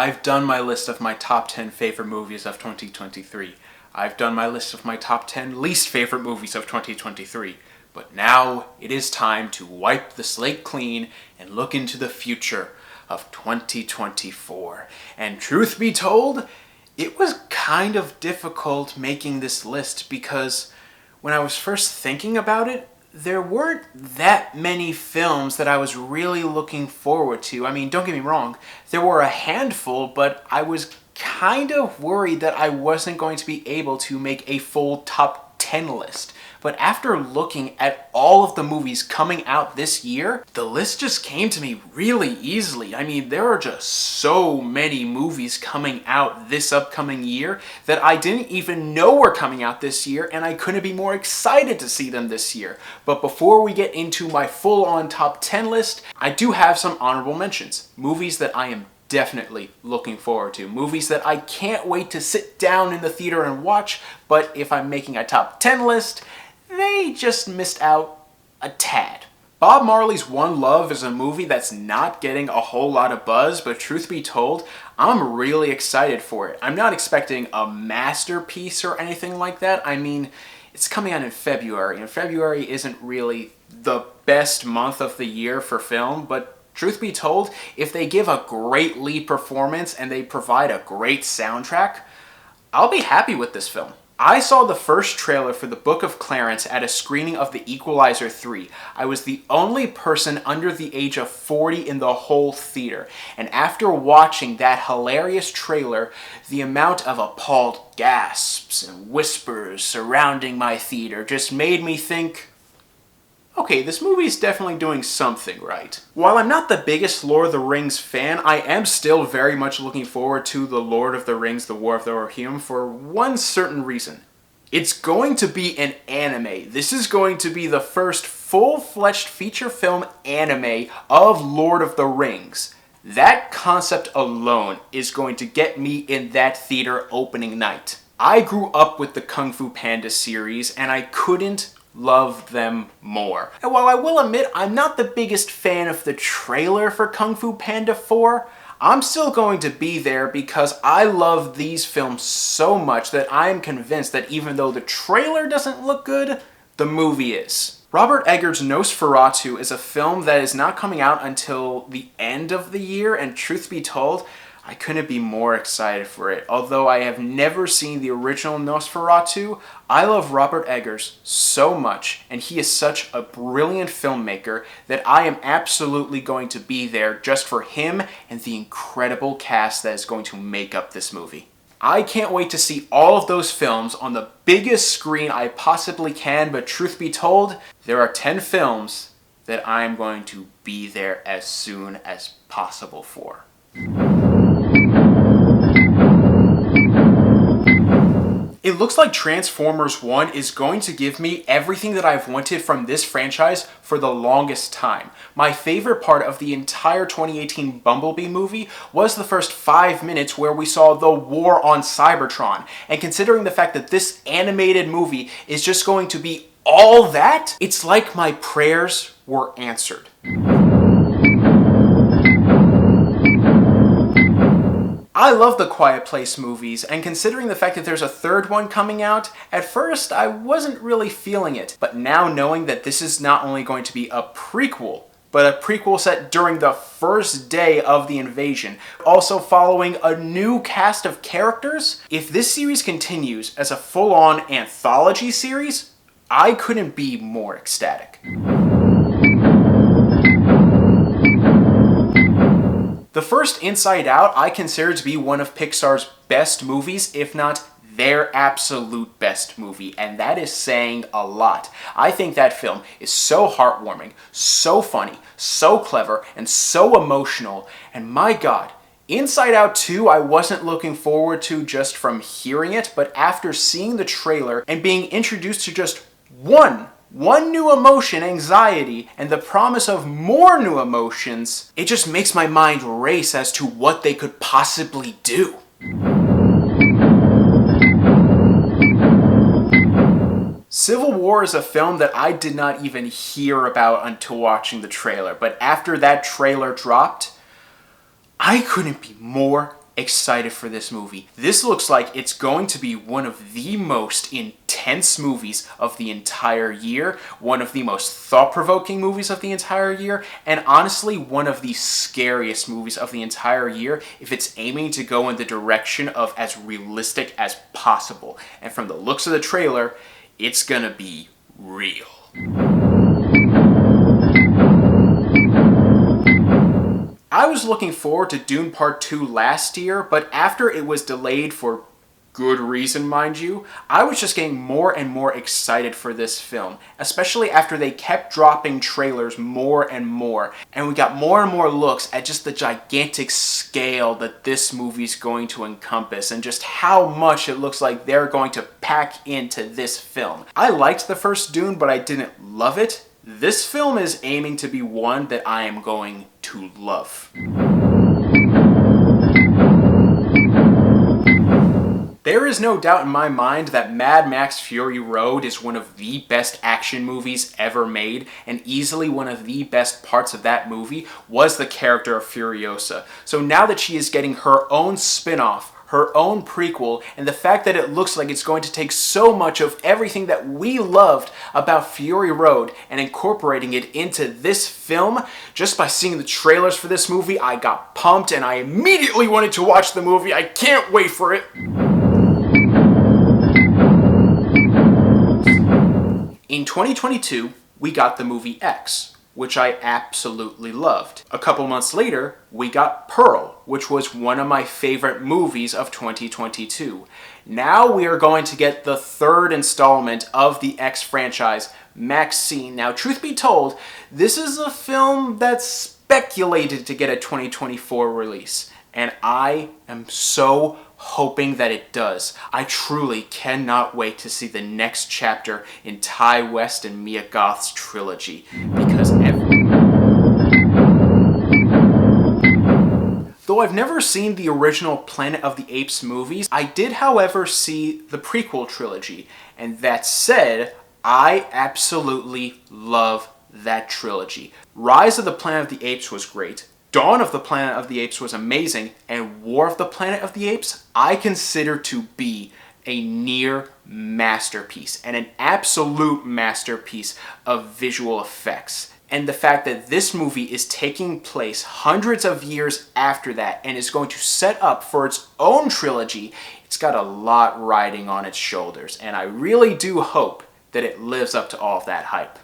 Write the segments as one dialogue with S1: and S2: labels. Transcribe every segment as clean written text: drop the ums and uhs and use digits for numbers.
S1: I've done my list of my top 10 favorite movies of 2023. I've done my list of my top 10 least favorite movies of 2023. But now it is time to wipe the slate clean and look into the future of 2024. And truth be told, it was kind of difficult making this list because when I was first thinking about it, there weren't that many films that I was really looking forward to. I mean, don't get me wrong, there were a handful, but I was kind of worried that I wasn't going to be able to make a full top 10 list. But after looking at all of the movies coming out this year, the list just came to me really easily. I mean, there are just so many movies coming out this upcoming year that I didn't even know were coming out this year, and I couldn't be more excited to see them this year. But before we get into my full-on top 10 list, I do have some honorable mentions. Movies that I am definitely looking forward to. Movies that I can't wait to sit down in the theater and watch, but if I'm making a top 10 list, they just missed out a tad. Bob Marley's One Love is a movie that's not getting a whole lot of buzz, but truth be told, I'm really excited for it. I'm not expecting a masterpiece or anything like that. I mean, it's coming out in February, and February isn't really the best month of the year for film, but truth be told, if they give a great lead performance and they provide a great soundtrack, I'll be happy with this film. I saw the first trailer for The Book of Clarence at a screening of The Equalizer 3. I was the only person under the age of 40 in the whole theater. And after watching that hilarious trailer, the amount of appalled gasps and whispers surrounding my theater just made me think, okay, this movie is definitely doing something right. While I'm not the biggest Lord of the Rings fan, I am still very much looking forward to The Lord of the Rings, The War of the Rohirrim for one certain reason. It's going to be an anime. This is going to be the first full-fledged feature film anime of Lord of the Rings. That concept alone is going to get me in that theater opening night. I grew up with the Kung Fu Panda series, and I couldn't love them more. And while I will admit I'm not the biggest fan of the trailer for Kung Fu Panda 4, I'm still going to be there because I love these films so much that I am convinced that even though the trailer doesn't look good, the movie is. Robert Eggers' Nosferatu is a film that is not coming out until the end of the year, and truth be told, I couldn't be more excited for it. Although I have never seen the original Nosferatu, I love Robert Eggers so much, and he is such a brilliant filmmaker that I am absolutely going to be there just for him and the incredible cast that is going to make up this movie. I can't wait to see all of those films on the biggest screen I possibly can, but truth be told, there are 10 films that I am going to be there as soon as possible for. It looks like Transformers 1 is going to give me everything that I've wanted from this franchise for the longest time. My favorite part of the entire 2018 Bumblebee movie was the first 5 minutes where we saw the war on Cybertron. And considering the fact that this animated movie is just going to be all that, it's like my prayers were answered. I love the Quiet Place movies, and considering the fact that there's a third one coming out, at first I wasn't really feeling it. But now knowing that this is not only going to be a prequel, but a prequel set during the first day of the invasion, also following a new cast of characters, if this series continues as a full-on anthology series, I couldn't be more ecstatic. The first Inside Out I consider to be one of Pixar's best movies, if not their absolute best movie, and that is saying a lot. I think that film is so heartwarming, so funny, so clever, and so emotional, and my God, Inside Out 2 I wasn't looking forward to just from hearing it, but after seeing the trailer and being introduced to just one new emotion, anxiety, and the promise of more new emotions, it just makes my mind race as to what they could possibly do. Civil War is a film that I did not even hear about until watching the trailer, but after that trailer dropped, I couldn't be more excited for this movie. This looks like it's going to be one of the most intense movies of the entire year, one of the most thought-provoking movies of the entire year, and honestly, one of the scariest movies of the entire year if it's aiming to go in the direction of as realistic as possible. And from the looks of the trailer, it's gonna be real. I was looking forward to Dune Part 2 last year, but after it was delayed for good reason, mind you, I was just getting more and more excited for this film, especially after they kept dropping trailers more and more, and we got more and more looks at just the gigantic scale that this movie's going to encompass and just how much it looks like they're going to pack into this film. I liked the first Dune, but I didn't love it. This film is aiming to be one that I am going to love. There is no doubt in my mind that Mad Max Fury Road is one of the best action movies ever made, and easily one of the best parts of that movie was the character of Furiosa. So now that she is getting her own spin-off, her own prequel, and the fact that it looks like it's going to take so much of everything that we loved about Fury Road and incorporating it into this film, just by seeing the trailers for this movie, I got pumped and I immediately wanted to watch the movie. I can't wait for it. In 2022, we got the movie X, which I absolutely loved. A couple months later, we got Pearl, which was one of my favorite movies of 2022. Now we are going to get the third installment of the X franchise, Maxine. Now, truth be told, this is a film that's speculated to get a 2024 release, and I am so hoping that it does. I truly cannot wait to see the next chapter in Ty West and Mia Goth's trilogy, because though I've never seen the original Planet of the Apes movies, I did, however, see the prequel trilogy, and that said, I absolutely love that trilogy. Rise of the Planet of the Apes was great. Dawn of the Planet of the Apes was amazing, and War of the Planet of the Apes I consider to be a near masterpiece, and an absolute masterpiece of visual effects. And the fact that this movie is taking place hundreds of years after that and is going to set up for its own trilogy, it's got a lot riding on its shoulders, and I really do hope that it lives up to all of that hype.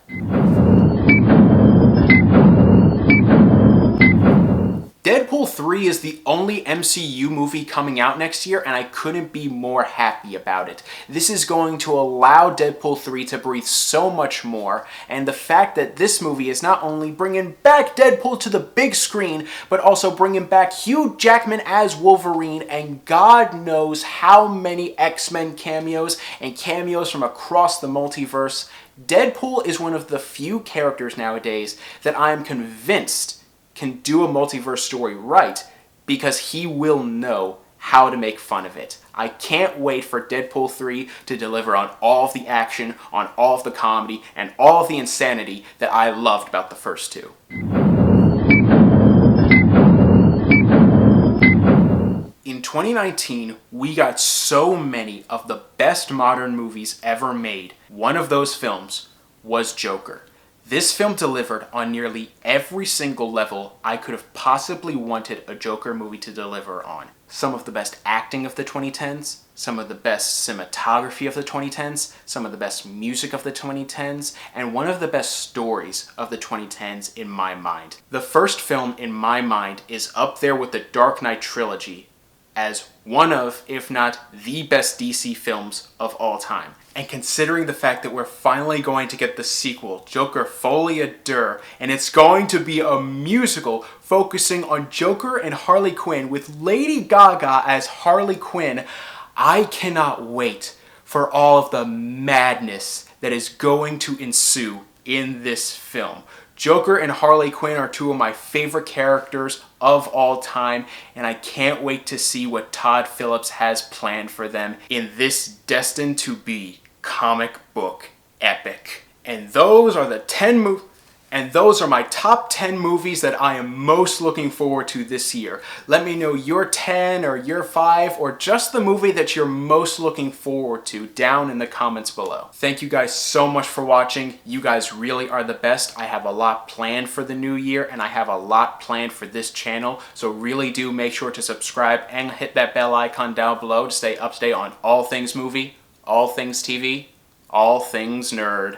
S1: Deadpool 3 is the only MCU movie coming out next year, and I couldn't be more happy about it. This is going to allow Deadpool 3 to breathe so much more, and the fact that this movie is not only bringing back Deadpool to the big screen, but also bringing back Hugh Jackman as Wolverine, and God knows how many X-Men cameos and cameos from across the multiverse. Deadpool is one of the few characters nowadays that I am convinced can do a multiverse story right, because he will know how to make fun of it. I can't wait for Deadpool 3 to deliver on all of the action, on all of the comedy, and all of the insanity that I loved about the first two. In 2019, we got so many of the best modern movies ever made. One of those films was Joker. This film delivered on nearly every single level I could have possibly wanted a Joker movie to deliver on. Some of the best acting of the 2010s, some of the best cinematography of the 2010s, some of the best music of the 2010s, and one of the best stories of the 2010s in my mind. The first film in my mind is up there with the Dark Knight trilogy as one of, if not the best DC films of all time. And considering the fact that we're finally going to get the sequel, Joker Folie à Deux, and it's going to be a musical focusing on Joker and Harley Quinn with Lady Gaga as Harley Quinn, I cannot wait for all of the madness that is going to ensue in this film. Joker and Harley Quinn are two of my favorite characters of all time, and I can't wait to see what Todd Phillips has planned for them in this destined to be comic book epic. And those are the 10 movies. And those are my top 10 movies that I am most looking forward to this year. Let me know your 10 or your 5 or just the movie that you're most looking forward to down in the comments below. Thank you guys so much for watching. You guys really are the best. I have a lot planned for the new year and I have a lot planned for this channel. So really do make sure to subscribe and hit that bell icon down below to stay up to date on all things movie, all things TV, all things nerd.